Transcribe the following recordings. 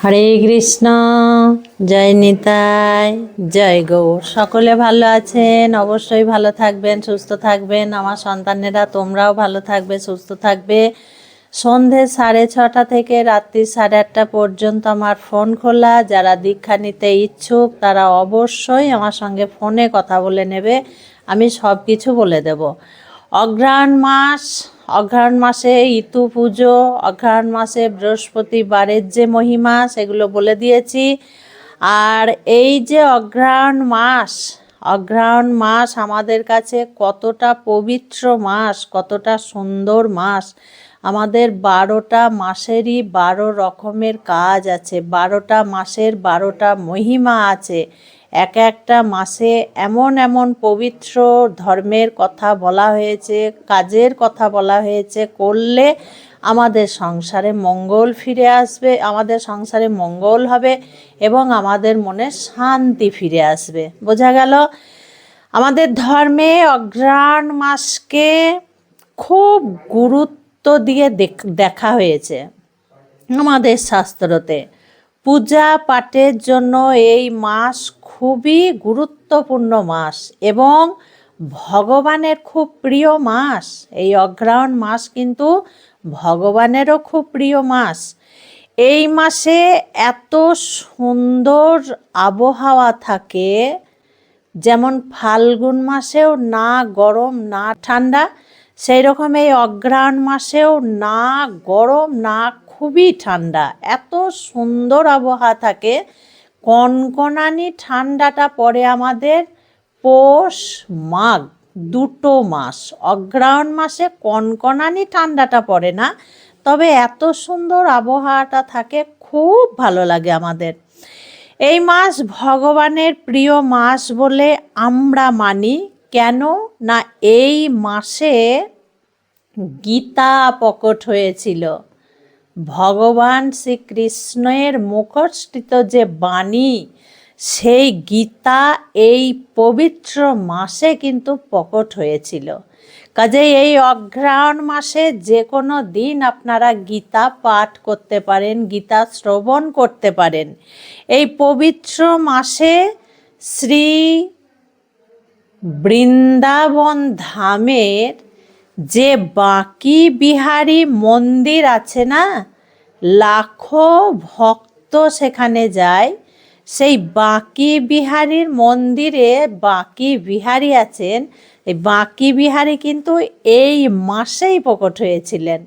হরে কৃষ্ণ। জয় নিতাই, জয় গৌর। সকলে ভালো আছেন? অবশ্যই ভালো থাকবেন, সুস্থ থাকবেন। আমার সন্তানেরা তোমরাও ভালো থাকবে, সুস্থ থাকবে। সন্ধে 6:30 থেকে রাত্রি 8:30 পর্যন্ত আমার ফোন খোলা। যারা দীক্ষা নিতে ইচ্ছুক তারা অবশ্যই আমার সঙ্গে ফোনে কথা বলে নেবে, আমি সব কিছু বলে দেব। অঘ্রাণ মাসে ইতু পুজো, অঘ্রাণ মাসে বৃহস্পতিবারের যে মহিমা সেগুলো বলে দিয়েছি। আর এই যে অঘ্রাণ মাস আমাদের কাছে কতটা পবিত্র মাস, কতটা সুন্দর মাস। আমাদের 12টা মাসেরই 12 রকমের কাজ আছে, 12টা মাসের 12টা মহিমা আছে। এক একটা মাসে এমন এমন পবিত্র ধর্মের কথা বলা হয়েছে, কাজের কথা বলা হয়েছে, করলে আমাদের সংসারে মঙ্গল ফিরে আসবে, আমাদের সংসারে মঙ্গল হবে এবং আমাদের মনে শান্তি ফিরে আসবে। বোঝা গেল? আমাদের ধর্মে অঘ্রাণ মাসকে খুব গুরুত্ব দিয়ে দেখা হয়েছে আমাদের শাস্ত্রতে। পূজা পাঠের জন্য এই মাস খুবই গুরুত্বপূর্ণ মাস এবং ভগবানের খুব প্রিয় মাস। এই অঘ্রাণ মাস কিন্তু ভগবানেরও খুব প্রিয় মাস। এই মাসে এত সুন্দর আবহাওয়া থাকে, যেমন ফাল্গুন মাসেও না গরম না ঠান্ডা, সেই রকম এই অঘ্রাণ মাসেও না গরম না খুবই ঠান্ডা। এত সুন্দর আবহাওয়া থাকে। কনকনানি ঠান্ডাটা পড়ে আমাদের পৌষ মাঘ দুটো মাস। অঘ্রাণ মাসে কনকনানি ঠান্ডাটা পড়ে না, তবে এত সুন্দর আবহাওয়াটা থাকে, খুব ভালো লাগে আমাদের। এই মাস ভগবানের প্রিয় মাস বলে আমরা মানি। কেন না এই মাসে গীতা প্রকট হয়েছিল। ভগবান শ্রীকৃষ্ণের মুখস্থিত যে বাণী, সেই গীতা এই পবিত্র মাসে কিন্তু প্রকট হয়েছিল। কাজেই এই অঘ্রাণ মাসে যে কোনো দিন আপনারা গীতা পাঠ করতে পারেন, গীতা শ্রবণ করতে পারেন। এই পবিত্র মাসে শ্রী বৃন্দাবন ধামের যে বাঁকি বিহারী মন্দির আছে না, লাখো ভক্ত সেখানে যায়। সেই বাঁকি বিহারীর মন্দিরে বাঁকি বিহারী আছেন। এই বাঁকি বিহারী কিন্তু এই মাসেই প্রকট হয়েছিলেন।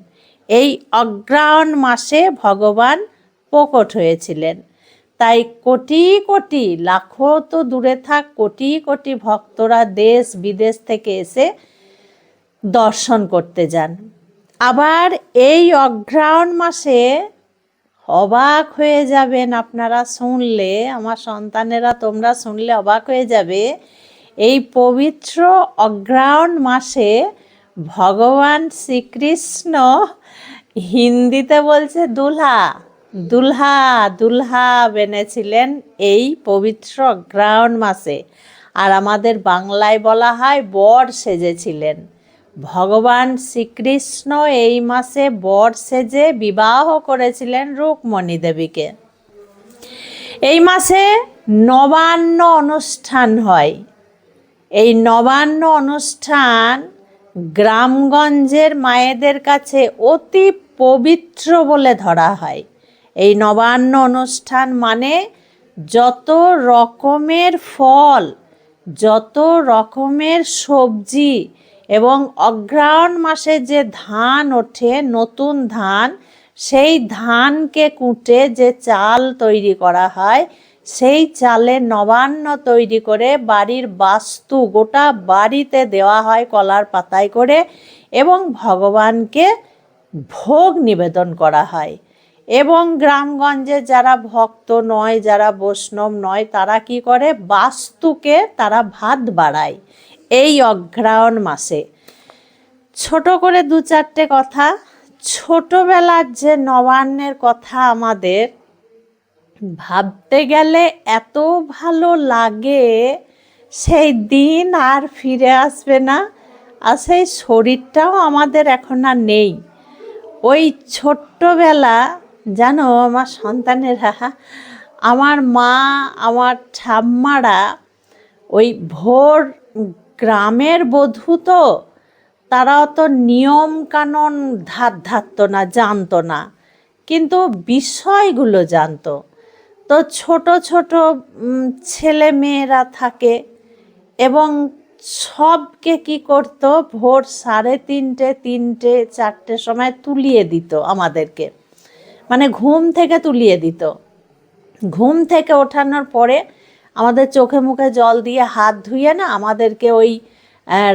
এই অঘ্রাণ মাসে ভগবান প্রকট হয়েছিলেন। তাই কোটি কোটি, লাখো তো দূরে থাক, কোটি কোটি ভক্তরা দেশ বিদেশ থেকে এসে দর্শন করতে যান। আবার এই অঘ্রাণ মাসে অবাক হয়ে যাবেন আপনারা শুনলে, আমার সন্তানেরা তোমরা শুনলে অবাক হয়ে যাবে। এই পবিত্র অঘ্রাণ মাসে ভগবান শ্রীকৃষ্ণ হিন্দিতে বলছে দুলহা দুলহা দুলহা বেনেছিলেন এই পবিত্র অঘ্রাণ মাসে। আর আমাদের বাংলায় বলা হয় বর সেজেছিলেন। ভগবান শ্রীকৃষ্ণ এই মাসে বর সেজে বিবাহ করেছিলেন রুক্মণী দেবীকে। এই মাসে নবান্ন অনুষ্ঠান হয়। এই নবান্ন অনুষ্ঠান গ্রামগঞ্জের মায়েদের কাছে অতি পবিত্র বলে ধরা হয়। এই নবান্ন অনুষ্ঠান মানে যত রকমের ফল, যত রকমের সবজি এবং অঘ্রাণ মাসে যে ধান ওঠে, নতুন ধান, সেই ধানকে কুটে যে চাল তৈরি করা হয়, সেই চালে নবান্ন তৈরি করে বাড়ির বাস্তু গোটা বাড়িতে দেওয়া হয় কলার পাতায় করে, এবং ভগবানকে ভোগ নিবেদন করা হয়। এবং গ্রামগঞ্জে যারা ভক্ত নয়, যারা বৈষ্ণব নয়, তারা কি করে, বাস্তুকে তারা ভাত বাড়ায় এই অঘ্রাণ মাসে। ছোট করে 2-4টে কথা। ছোটবেলার যে নবান্নের কথা আমাদের ভাবতে গেলে এত ভালো লাগে, সেই দিন আর ফিরে আসবে না। আর সেই শরীরটাও আমাদের এখন আর নেই। ওই ছোট্টবেলা জানো আমার সন্তানেরা, আমার মা, আমার ঠাম্মারা ওই ভোর, গ্রামের বধূ তো, তারা অত নিয়ম কানুন ধারতো না, জানতো না, কিন্তু বিষয়গুলো জানতো। তো ছোট ছোট ছেলে মেয়েরা থাকে এবং সবকে কি করতো, ভোর 3:30, 3টে 4টের সময় তুলিয়ে দিত আমাদেরকে, মানে ঘুম থেকে তুলিয়ে দিত। ঘুম থেকে ওঠানোর পরে আমাদের চোখে মুখে জল দিয়ে হাত ধুয়ে না আমাদেরকে ওই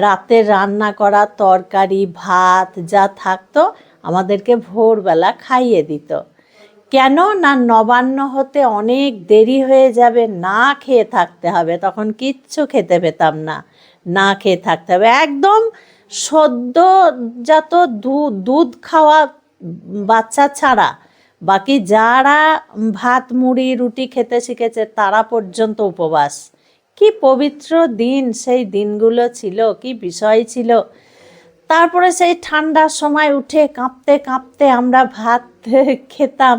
রাতের রান্না করা তরকারি ভাত যা থাকতো আমাদেরকে ভোরবেলা খাইয়ে দিত। কেন না, নবান্ন হতে অনেক দেরি হয়ে যাবে, না খেয়ে থাকতে হবে। তখন কিচ্ছু খেতে পেতাম না, না খেয়ে থাকতে হবে। একদম সদ্যজাত দুধ খাওয়া বাচ্চা ছাড়া বাকি যারা ভাত মুড়ি রুটি খেতে শিখেছে তারা পর্যন্ত উপবাস। কি পবিত্র দিন সেই দিনগুলো ছিল, কি বিষয় ছিল। তারপরে সেই ঠান্ডার সময় উঠে কাঁপতে কাঁপতে আমরা ভাত খেতাম,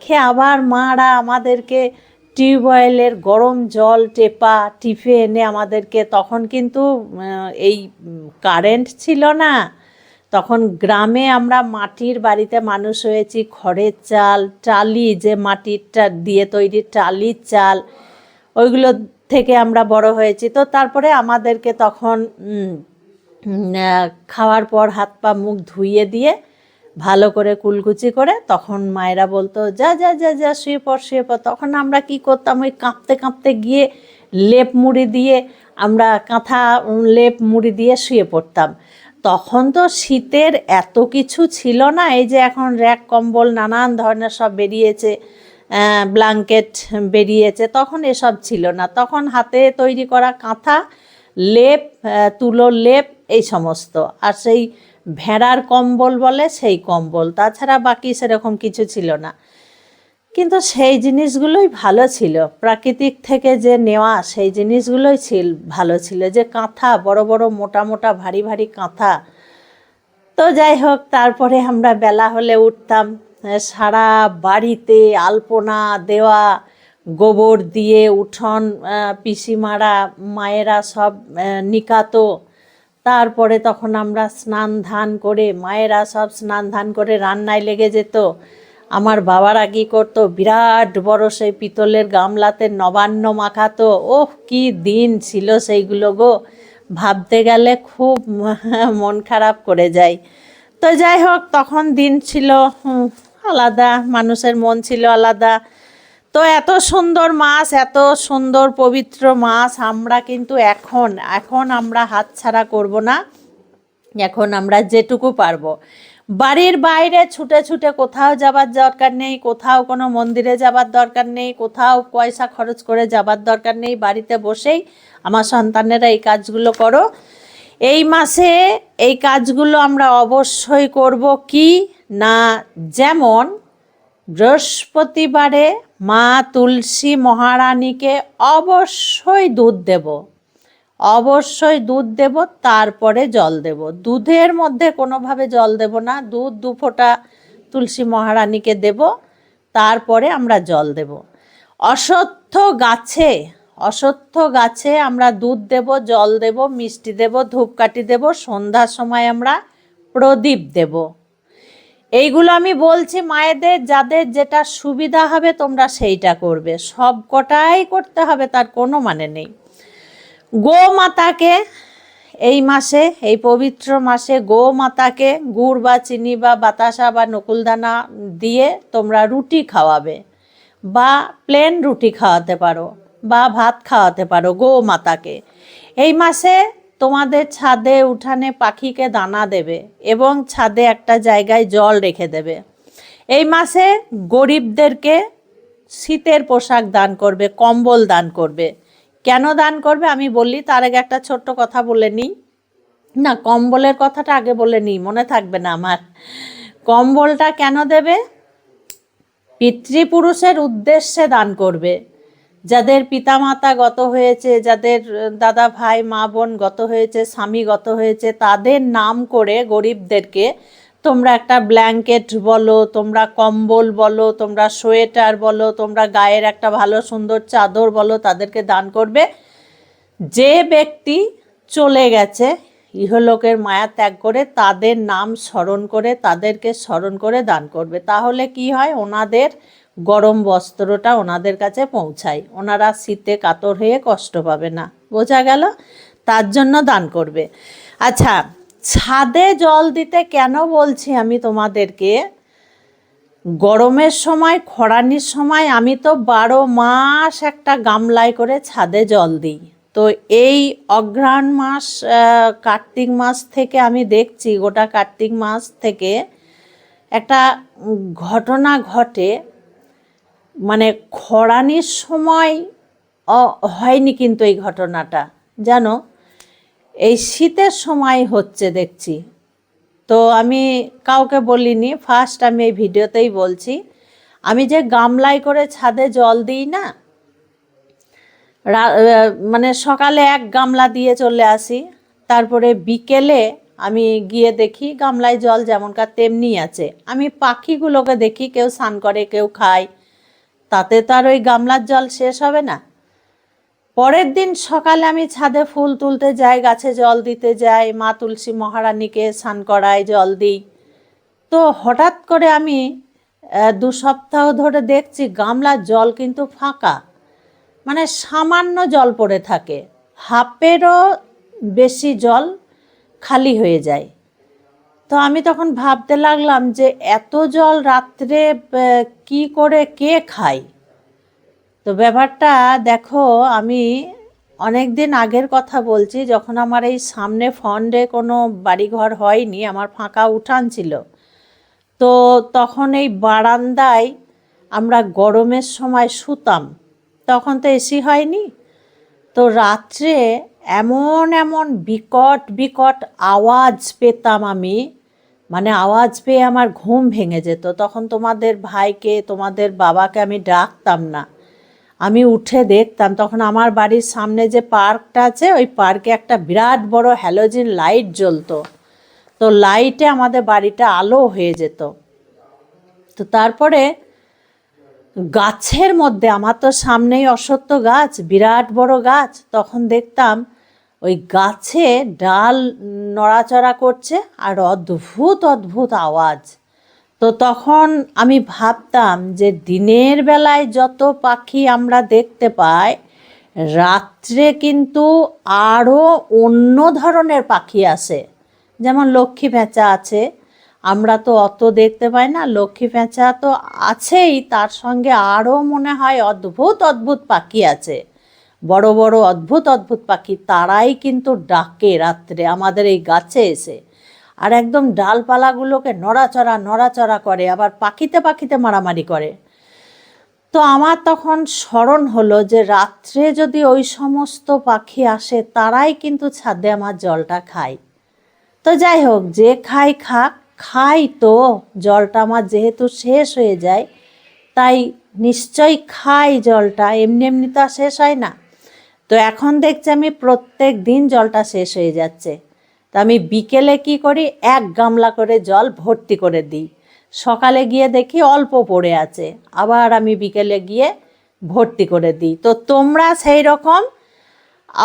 খেয়ে আবার মারা আমাদেরকে টিউবওয়েলের গরম জল টেপা টিপে এনে আমাদেরকে, তখন কিন্তু এই কারেন্ট ছিল না, তখন গ্রামে আমরা মাটির বাড়িতে মানুষ হয়েছি, খড়ের চাল, টালি, যে মাটিরটা দিয়ে তৈরি টালির চাল, ওইগুলো থেকে আমরা বড় হয়েছি। তো তারপরে আমাদেরকে তখন খাওয়ার পর হাত পা মুখ ধুইয়ে দিয়ে ভালো করে কুলকুচি করে তখন মায়েরা বলতো যা যা যা যা শুয়ে পড় শুয়ে পড়। তখন আমরা কি করতাম, ওই কাঁপতে কাঁপতে গিয়ে লেপ মুড়ি দিয়ে, আমরা কাঁথা লেপ মুড়ি দিয়ে শুয়ে পড়তাম। তখন তো শীতের এত কিছু ছিল না, এই যে এখন র্যাক কম্বল নানান ধরনের সব বেরিয়েছে, ব্ল্যাঙ্কেট বেরিয়েছে, তখন এসব ছিল না। তখন হাতে তৈরি করা কাঁথা, লেপ, তুলোর লেপ, এই সমস্ত, আর সেই ভেড়ার কম্বল বলে সেই কম্বল, তাছাড়া বাকি সেরকম কিছু ছিল না। কিন্তু সেই জিনিসগুলোই ভালো ছিল, প্রাকৃতিক থেকে যে নেওয়া সেই জিনিসগুলোই ভালো ছিল, যে কাঁথা, বড় বড় মোটা মোটা ভারী ভারী কাঁথা। তো যাই হোক, তারপরে আমরা বেলা হলে উঠতাম, সারা বাড়িতে আলপনা দেওয়া, গোবর দিয়ে উঠোন পিসিমারা মায়েরা সব নিকাতো। তারপরে তখন আমরা স্নান ধান করে, মায়েরা সব স্নান ধান করে রান্নায় লেগে যেত। আমার বাবারা কী করতো, বিরাট বড় সেই পিতলের গামলাতে নবান্ন মাখাতো। ওহ কি দিন ছিল সেইগুলো গো, ভাবতে গেলে খুব মন খারাপ করে যায়। তো যাই হোক, তখন দিন ছিল আলাদা, মানুষের মন ছিল আলাদা। তো এত সুন্দর মাস, এত সুন্দর পবিত্র মাস আমরা কিন্তু এখন আমরা হাতছাড়া করব না। এখন আমরা যেটুকু পারবো, বাড়ির বাইরে ছুটে ছুটে কোথাও যাবার দরকার নেই, কোথাও কোনো মন্দিরে যাবার দরকার নেই, কোথাও পয়সা খরচ করে যাবার দরকার নেই। বাড়িতে বসেই আমার সন্তানেরা এই কাজগুলো করো। এই মাসে এই কাজগুলো আমরা অবশ্যই করব। কি না, যেমন বৃহস্পতিবারে মা তুলসী মহারানীকে অবশ্যই দুধ দেব, অবশ্যই দুধ দেব, তারপরে জল দেব। দুধের মধ্যে কোনোভাবে জল দেব না, দুধ 2 ফোঁটা তুলসী মহারানীকে দেব, তারপরে আমরা জল দেব। অশ্বত্থ গাছে আমরা দুধ দেব, জল দেব, মিষ্টি দেব, ধূপকাঠি দেব, সন্ধ্যার সময় আমরা প্রদীপ দেব। এইগুলো আমি বলছি মায়েদের, যাদের যেটা সুবিধা হবে তোমরা সেইটা করবে, সব কটাই করতে হবে তার কোনো মানে নেই। গোমাতাকে এই মাসে, এই পবিত্র মাসে গোমাতাকে গুড় বা চিনি বা বাতাসা বা নকুলদানা দিয়ে তোমরা রুটি খাওয়াবে, বা প্লেন রুটি খাওয়াতে পারো, বা ভাত খাওয়াতে পারো গোমাতাকে। এই মাসে তোমাদের ছাদে উঠানে পাখিকে দানা দেবে এবং ছাদে একটা জায়গায় জল রেখে দেবে। এই মাসে গরিবদেরকে শীতের পোশাক দান করবে, কম্বল দান করবে। কেন দান করবে আমি বললি, তার আগে একটা ছোট্ট কথা বলে নিই। না, কম্বলের কথাটা আগে বলে নিই, মনে থাকবে না আমার। কম্বলটা কেন দেবে? পিতৃপুরুষের উদ্দেশ্যে দান করবে। যাদের পিতামাতা গত হয়েছে, যাদের দাদা ভাই মা বোন গত হয়েছে, স্বামী গত হয়েছে, তাদের নাম করে গরিবদেরকে তোমরা একটা ব্ল্যাঙ্কেট বলো, তোমরা কম্বল বলো, তোমরা সোয়েটার বলো, তোমরা গায়ের একটা ভালো সুন্দর চাদর বলো, তাদেরকে দান করবে। যে ব্যক্তি চলে গেছে ইহলোকের মায়া ত্যাগ করে, তাদের নাম স্মরণ করে, তাদেরকে স্মরণ করে দান করবে। তাহলে কি হয়, ওনাদের গরম বস্ত্রটা ওনাদের কাছে পৌঁছায়, ওনারা শীতে কাতর হয়ে কষ্ট পাবে না। বোঝা গেল? তার জন্য দান করবে। আচ্ছা, ছাদে জল দিতে কেন বলছি আমি তোমাদেরকে? গরমের সময়, খরানির সময় আমি তো 12 মাস একটা গামলায় করে ছাদে জল দিই। তো এই অঘ্রাণ মাস, কার্তিক মাস থেকে আমি দেখছি, গোটা কার্তিক মাস থেকে একটা ঘটনা ঘটে। মানে খরানির সময় হয়নি কিন্তু এই ঘটনাটা, জানো, এই শীতের সময় হচ্ছে দেখছি। তো আমি কাউকে বলিনি, ফার্স্ট আমি এই ভিডিওতেই বলছি। আমি যে গামলায় করে ছাদে জল দিই না, মানে সকালে এক গামলা দিয়ে চলে আসি, তারপরে বিকেলে আমি গিয়ে দেখি গামলায় জল যেমনকার তেমনি আছে। আমি পাখিগুলোকে দেখি, কেউ স্নান করে, কেউ খায়, তাতে তো আর ওই গামলার জল শেষ হবে না। পরের দিন সকালে আমি ছাদে ফুল তুলতে যাই, গাছে জল দিতে যাই, মা তুলসী মহারানীকে স্নান করাই, জল দিই। তো হঠাৎ করে আমি 2 সপ্তাহ ধরে দেখছি গামলার জল কিন্তু ফাঁকা, মানে সামান্য জল পড়ে থাকে, হাফেরও বেশি জল খালি হয়ে যায়। তো আমি তখন ভাবতে লাগলাম যে এত জল রাত্রে কি করে কে খায়? তো ব্যাপারটা দেখো, আমি অনেক দিন আগের কথা বলছি, যখন আমার এই সামনে ফন্ডে কোনো বাড়িঘর হয়নি, আমার ফাঁকা উঠান ছিল। তো তখন এই বারান্দায় আমরা গরমের সময় শুতাম, তখন তো এসি হয়নি। তো রাত্রে এমন এমন বিকট বিকট আওয়াজ পেতাম আমি, মানে আওয়াজ পেয়ে আমার ঘুম ভেঙে যেত। তখন তোমাদের ভাইকে, তোমাদের বাবাকে আমি ডাকতাম না, আমি উঠে দেখতাম। তখন আমার বাড়ির সামনে যে পার্কটা আছে, ওই পার্কে একটা বিরাট বড় হ্যালোজিন লাইট জ্বলতো। তো লাইটে আমাদের বাড়িটা আলো হয়ে যেত। তো তারপরে গাছের মধ্যে, আমার তো সামনেই অশ্বত্থ গাছ, বিরাট বড় গাছ, তখন দেখতাম ওই গাছে ডাল নড়াচড়া করছে আর অদ্ভুত অদ্ভুত আওয়াজ। তো তখন আমি ভাবতাম যে দিনের বেলায় যত পাখি আমরা দেখতে পাই, রাত্রে কিন্তু আরও অন্য ধরনের পাখি আসে। যেমন লক্ষ্মী পেঁচা আছে, আমরা তো অত দেখতে পাই না, লক্ষ্মী পেঁচা তো আছেই, তার সঙ্গে আরও মনে হয় অদ্ভুত অদ্ভুত পাখি আছে, বড় বড় অদ্ভুত অদ্ভুত পাখি। তারাই কিন্তু ডাকে রাত্রে আমাদের এই গাছে এসে, আর একদম ডালপালাগুলোকে নড়াচড়া নড়াচড়া করে, আবার পাখিতে পাখিতে মারামারি করে। তো আমার তখন স্মরণ হলো যে রাত্রে যদি ওই সমস্ত পাখি আসে, তারাই কিন্তু ছাদে আমার জলটা খায়। তো যাই হোক, যে খাই খাক, খাই তো, জলটা আমার যেহেতু শেষ হয়ে যায়, তাই নিশ্চয়ই খাই জলটা, এমনি এমনি তো আর শেষ হয় না। তো এখন দেখছি আমি প্রত্যেক দিন জলটা শেষ হয়ে যাচ্ছে। তা আমি বিকেলে কি করি, 1 গামলা করে জল ভর্তি করে দিই। সকালে গিয়ে দেখি অল্প পড়ে আছে, আবার আমি বিকেলে গিয়ে ভর্তি করে দিই। তো তোমরা সেই রকম,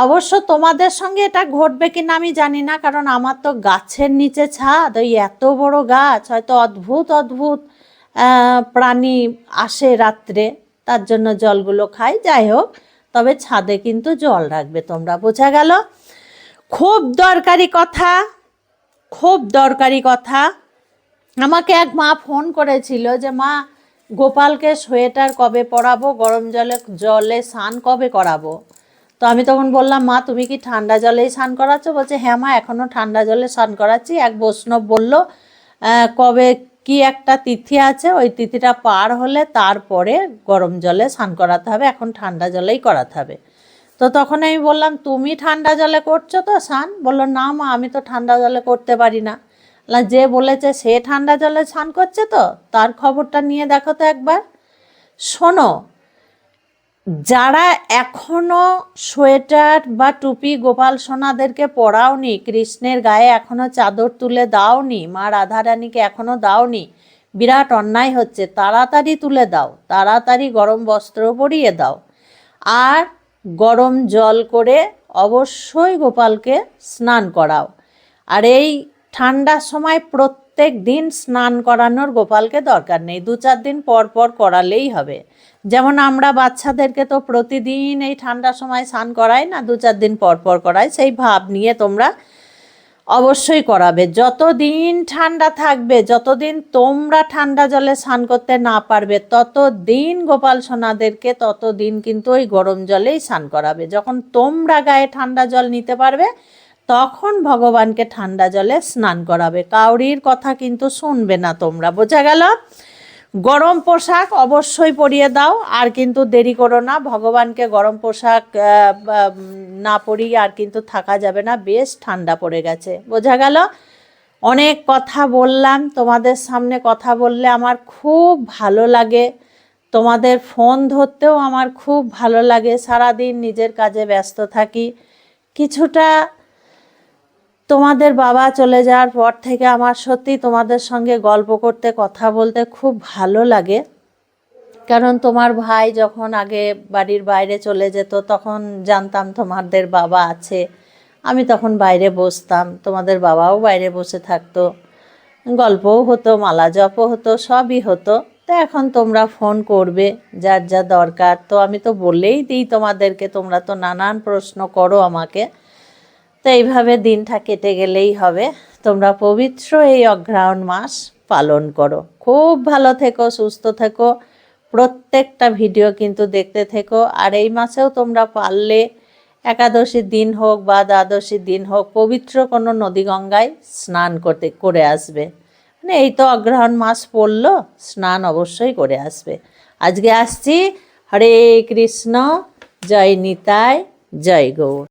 অবশ্য তোমাদের সঙ্গে এটা ঘটবে কিনা আমি জানি না, কারণ আমার তো গাছের নিচে ছাদ, ওই এত বড় গাছ, হয়তো অদ্ভুত অদ্ভুত প্রাণী আসে রাত্রে, তার জন্য জলগুলো খাই। যাই হোক, তবে ছাদে কিন্তু জল রাখবে তোমরা। বোঝা গেল? খুব দরকারি কথা, খুব দরকারি কথা। আমাকে এক মা ফোন করেছিল যে মা, গোপালকে সোয়েটার কবে পরাবো, গরম জলে স্নান কবে করাবো? তো আমি তখন বললাম, মা তুমি কি ঠান্ডা জলেই স্নান করাচ্ছ? বলছে হ্যাঁ মা, এখনও ঠান্ডা জলে স্নান করাচ্ছি। এক বৈষ্ণব বলল কবে কি একটা তিথি আছে, ওই তিথিটা পার হলে তারপরে গরম জলে স্নান করাতে হবে, এখন ঠান্ডা জলেই করাতে হবে। তো তখন আমি বললাম, তুমি ঠান্ডা জলে করছো তো স্নান? বললো না মা, আমি তো ঠান্ডা জলে করতে পারি না। যে বলেছে সে ঠান্ডা জলে স্নান করছে, তো তার খবরটা নিয়ে দেখো তো একবার। শোনো, যারা এখনো সোয়েটার বা টুপি গোপাল সোনাদেরকে পরাওনি, কৃষ্ণের গায়ে এখনো চাদর তুলে দাওনি, মা রাধারানীকে এখনো দাওনি, বিরাট অন্যায় হচ্ছে। তাড়াতাড়ি তুলে দাও, তাড়াতাড়ি গরম বস্ত্র পরিয়ে দাও, আর গরম জল করে অবশ্যই গোপালকে স্নান করাও। আর এই ঠান্ডার সময় প্রত্যেক দিন স্নান করানোর গোপালকে দরকার নেই, 2-4 দিন পর পর করালেই হবে। যেমন আমরা বাচ্চাদেরকে তো প্রতিদিন এই ঠান্ডার সময় স্নান করাই না, 2-4 দিন পর পর করাই। সেই ভাব নিয়ে তোমরা অবশ্যই করাবে। যতদিন ঠান্ডা থাকবে, যতদিন তোমরা ঠান্ডা জলে স্নান করতে না পারবে, ততদিন গোপাল সোনাদেরকে ততদিন কিন্তু ওই গরম জলেই স্নান করাবে। যখন তোমরা গায়ে ঠান্ডা জল নিতে পারবে, তখন ভগবানকে ঠান্ডা জলে স্নান করাবে। কাউরির কথা কিন্তু শুনবে না তোমরা, বোঝা গেল? গরম পোশাক অবশ্যই পরিয়ে দাও, আর কিন্তু দেরি করো না। ভগবানকে গরম পোশাক না পরিয়ে আর কিন্তু থাকা যাবে না, বেশ ঠান্ডা পড়ে গেছে, বোঝা গেল? অনেক কথা বললাম, তোমাদের সামনে কথা বললে আমার খুব ভালো লাগে, তোমাদের ফোন ধরতেও আমার খুব ভালো লাগে। সারাদিন নিজের কাজে ব্যস্ত থাকি। কিছুটা তোমাদের বাবা চলে যাওয়ার পর থেকে আমার সত্যি তোমাদের সঙ্গে গল্প করতে, কথা বলতে খুব ভালো লাগে। কারণ তোমার ভাই যখন আগে বাড়ির বাইরে চলে যেত, তখন জানতাম তোমাদের বাবা আছে, আমি তখন বাইরে বসতাম, তোমাদের বাবাও বাইরে বসে থাকতো, গল্পও হতো, মালা জপও হতো, সবই হতো। তো এখন তোমরা ফোন করবে যার যা দরকার, তো আমি তো বলেই দিই তোমাদেরকে, তোমরা তো নানান প্রশ্ন করো আমাকে। তো এইভাবে দিনটা কেটে গেলেই হবে। তোমরা পবিত্র এই অঘ্রাণ মাস পালন করো। খুব ভালো থেকো, সুস্থ থেকো, প্রত্যেকটা ভিডিও কিন্তু দেখতে থেকো। আর এই মাসেও তোমরা পারলে একাদশীর দিন হোক বা দ্বাদশীর দিন হোক, পবিত্র কোনো নদী গঙ্গায় স্নান করে আসবে। মানে এই তো অগ্রহায়ণ মাস পড়লো, স্নান অবশ্যই করে আসবে। আজকে আসছি। হরে কৃষ্ণ, জয় নিতাই, জয় গৌর।